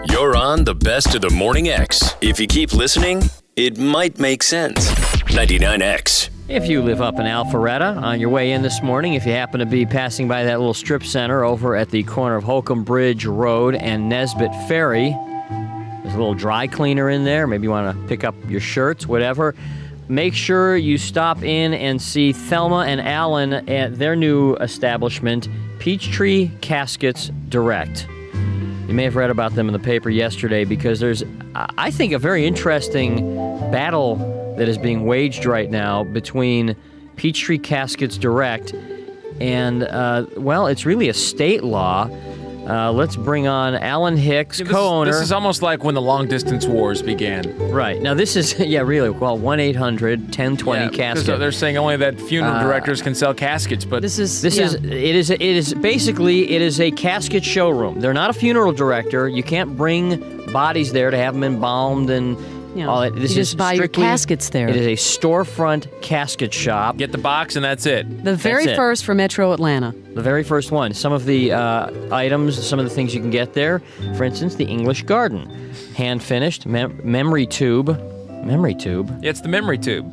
You're on the best of the Morning X. If you keep listening, it might make sense. 99X. If you live up in Alpharetta, on your way in this morning, if you happen to be passing by that little strip center over at the corner of Holcomb Bridge Road and Nesbitt Ferry, there's a little dry cleaner in there. Maybe you want to pick up your shirts, whatever. Make sure you stop in and see Thelma and Alan at their new establishment, Peachtree Caskets Direct. You may have read about them in the paper yesterday because there's, I think, a very interesting battle that is being waged right now between Peachtree Caskets Direct and, well, it's really a state law. Let's bring on Alan Hicks, co-owner. This is almost like when the long-distance wars began. Right. Now, this is, really, well, 1-800-1020-CASKET. They're saying only that funeral directors can sell caskets, but it is a casket showroom. They're not a funeral director. You can't bring bodies there to have them embalmed and all that. This you just buy your caskets there. It is a storefront casket shop. get the box and that's it. The very That's it. first for Metro Atlanta. The very first one. Some of the items, some of the things you can get there. For instance, the English Garden. Hand-finished memory tube. Memory tube? Yeah, it's the memory tube.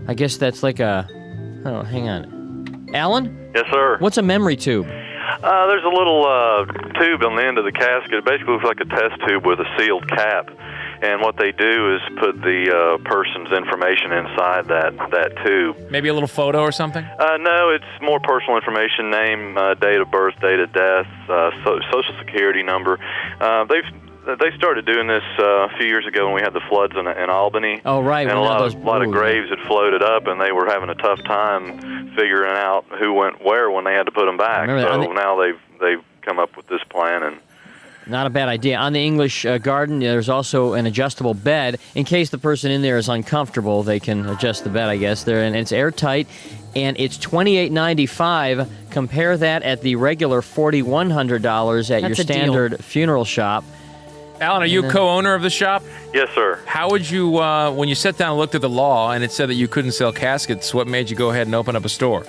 I guess that's like a... Oh, hang on. Alan? Yes, sir. What's a memory tube? There's a little tube on the end of the casket. It basically looks like a test tube with a sealed cap. And what they do is put the person's information inside that tube. Maybe a little photo or something? No, it's more personal information: name, date of birth, date of death, social security number. They started doing this a few years ago when we had the floods in Albany. Oh, right. And a lot of graves had floated up, and they were having a tough time figuring out who went where when they had to put them back. So now they've come up with this plan and. Not a bad idea. On the English Garden, there's also an adjustable bed. In case the person in there is uncomfortable, they can adjust the bed, I guess. And it's airtight, and it's $28.95. Compare that at the regular $4,100 at your standard funeral shop. Alan, are you a co-owner of the shop? Yes, sir. How would you, when you sat down and looked at the law and it said that you couldn't sell caskets, what made you go ahead and open up a store?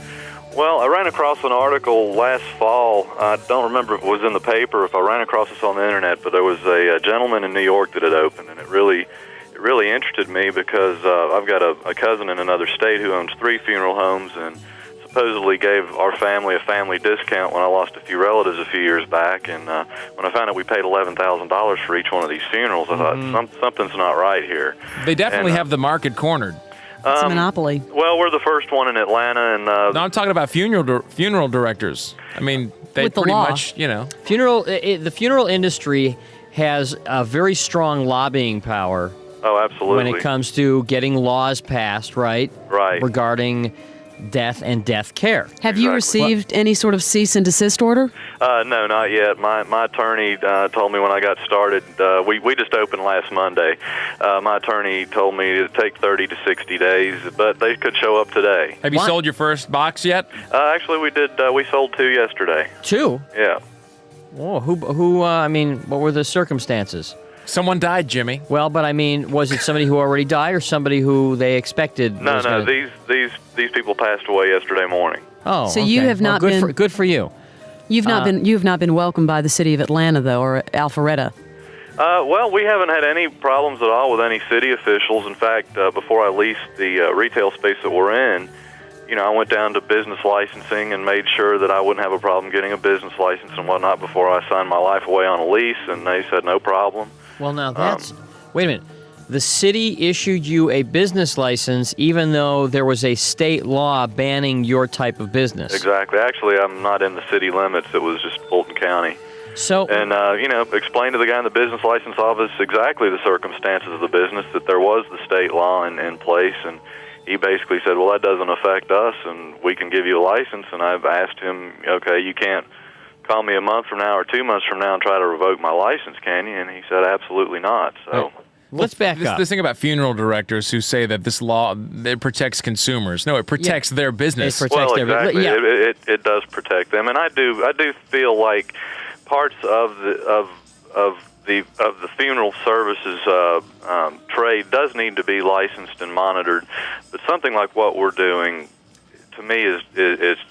Well, I ran across an article last fall. I don't remember if it was in the paper, if I ran across this on the internet, but there was a gentleman in New York that had opened, and it really interested me because I've got a cousin in another state who owns 3 funeral homes and supposedly gave our family a family discount when I lost a few relatives a few years back. And when I found out we paid $11,000 for each one of these funerals, I thought something's not right here. They definitely have the market cornered. It's a monopoly. Well, we're the first one in Atlanta, and No, I'm talking about funeral directors. I mean, they With the pretty law. much, The funeral industry has a very strong lobbying power. Oh, absolutely. When it comes to getting laws passed, right? Right. Regarding death and death care. Have you received any sort of cease and desist order? No, not yet. My attorney told me when I got started, we just opened last Monday. My attorney told me it would take 30 to 60 days, but they could show up today. Have you sold your first box yet? Actually, we did. We sold 2 yesterday. 2? Yeah. Oh, what were the circumstances? Someone died, Jimmy. Well, but I mean, was it somebody who already died or somebody who they expected? No. These people passed away yesterday morning. Oh, So okay. you have not been good for you. You've not been welcomed by the city of Atlanta though, or Alpharetta. Well, we haven't had any problems at all with any city officials. In fact, before I leased the retail space that we're in, I went down to business licensing and made sure that I wouldn't have a problem getting a business license and whatnot before I signed my life away on a lease, and they said no problem. Well, now that's... wait a minute. The city issued you a business license even though there was a state law banning your type of business. Exactly. Actually, I'm not in the city limits. It was just Fulton County. So... And, explained to the guy in the business license office exactly the circumstances of the business, that there was the state law in place, and he basically said, well, that doesn't affect us, and we can give you a license. And I've asked him, okay, you can't call me a month from now or 2 months from now and try to revoke my license, can you? And he said, absolutely not. So... Let's back up. This thing about funeral directors who say that this law, it protects consumers. No, it protects their business. It protects their business. Exactly. Yeah. It does protect them, and I do feel like parts of the funeral services trade does need to be licensed and monitored. But something like what we're doing, to me, is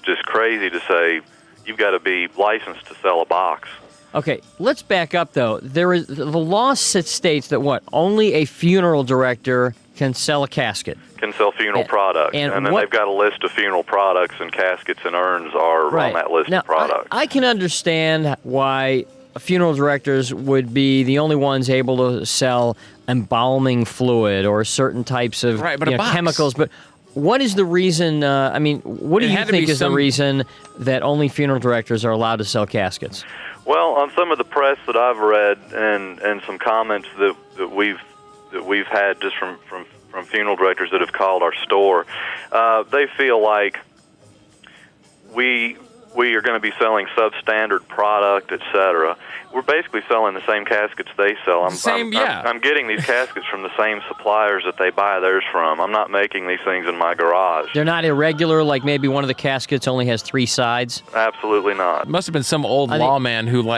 just crazy to say you've got to be licensed to sell a box. Okay, let's back up though. There is the law states that only a funeral director can sell a casket. Can sell funeral products, and then they've got a list of funeral products, and caskets and urns are on that list of products. I can understand why funeral directors would be the only ones able to sell embalming fluid or certain types of chemicals, but what is the reason? What do you think is the reason that only funeral directors are allowed to sell caskets? Well, on some of the press that I've read and some comments that we've had just from funeral directors that have called our store, they feel like we are going to be selling substandard product, etc. We're basically selling the same caskets they sell. I'm getting these caskets from the same suppliers that they buy theirs from. I'm not making these things in my garage. They're not irregular, like maybe one of the caskets only has 3 sides? Absolutely not. It must have been some old lawman who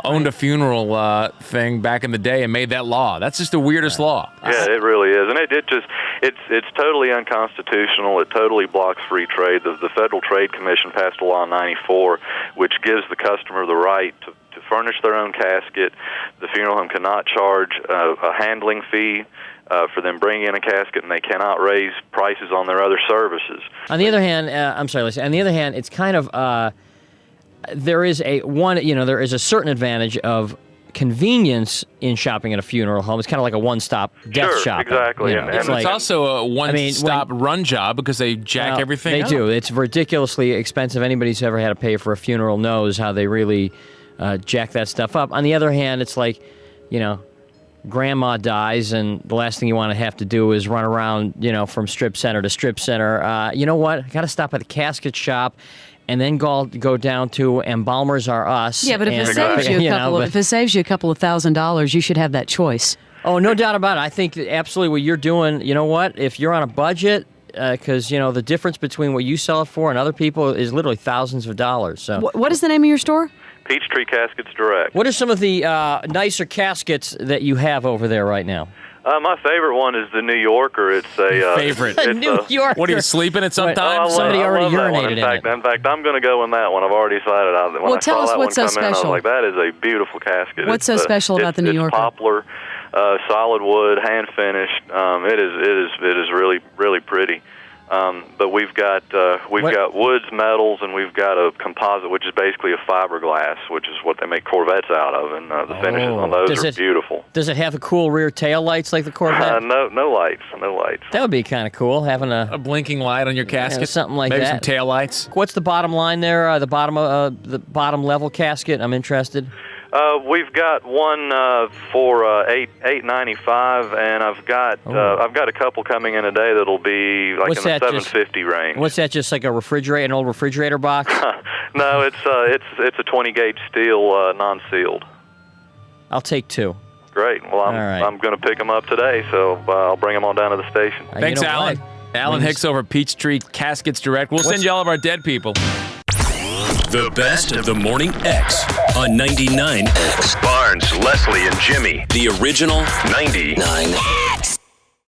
owned a funeral thing back in the day and made that law. That's just the weirdest law. Yeah, it really is. And it's totally unconstitutional. It totally blocks free trade. The Federal Trade Commission passed a law in 94 which gives the customer the right to furnish their own casket. The funeral home cannot charge a handling fee for them bringing in a casket, and they cannot raise prices on their other services. On the other hand, on the other hand, it's kind of there is a certain advantage of convenience in shopping at a funeral home. It's kind of like a one-stop death shop. Exactly. You know, it's also a one-stop run job because they jack everything up. They do. It's ridiculously expensive. Anybody who's ever had to pay for a funeral knows how they really jack that stuff up. On the other hand, it's like, grandma dies, and the last thing you want to have to do is run around, from strip center to strip center. You know what? I got to stop at the casket shop, and then go down to Embalmers R Us. Yeah, but if it saves you a couple of $1,000s, you should have that choice. Oh, no doubt about it. I think that absolutely what you're doing. You know what? If you're on a budget, because the difference between what you sell it for and other people is literally thousands of dollars. So, what is the name of your store? Peachtree Caskets Direct. What are some of the nicer caskets that you have over there right now? My favorite one is the New Yorker. It's a favorite. It's New Yorker. What, are you sleeping it sometimes? Somebody already urinated in it. In fact, I'm going to go in that one. I've already decided. When I saw that one come in, I was like, that is a beautiful casket. What's so special about the New Yorker? It's poplar, solid wood, hand finished. It is really, really pretty. But we've got woods, metals, and we've got a composite, which is basically a fiberglass, which is what they make Corvettes out of, and the finishes on those are beautiful. Does it have the cool rear tail lights like the Corvette? No lights. That would be kind of cool, having a blinking light on your casket, something like maybe that. Maybe some tail lights. What's the bottom line there? The bottom level casket. I'm interested. We've got one for $8.95, and I've got a couple coming in today that'll be like in the $7.50 range. What's that? Just like a refrigerator, an old refrigerator box? No, it's a 20 gauge steel, non-sealed. I'll take 2. Great. Well, I'm going to pick them up today, so I'll bring them on down to the station. Thanks, Alan. Alan Hicks over Peachtree Caskets Direct. We'll send you all of our dead people. The best of the Morning X on 99X. Barnes, Leslie, and Jimmy. The original 99X.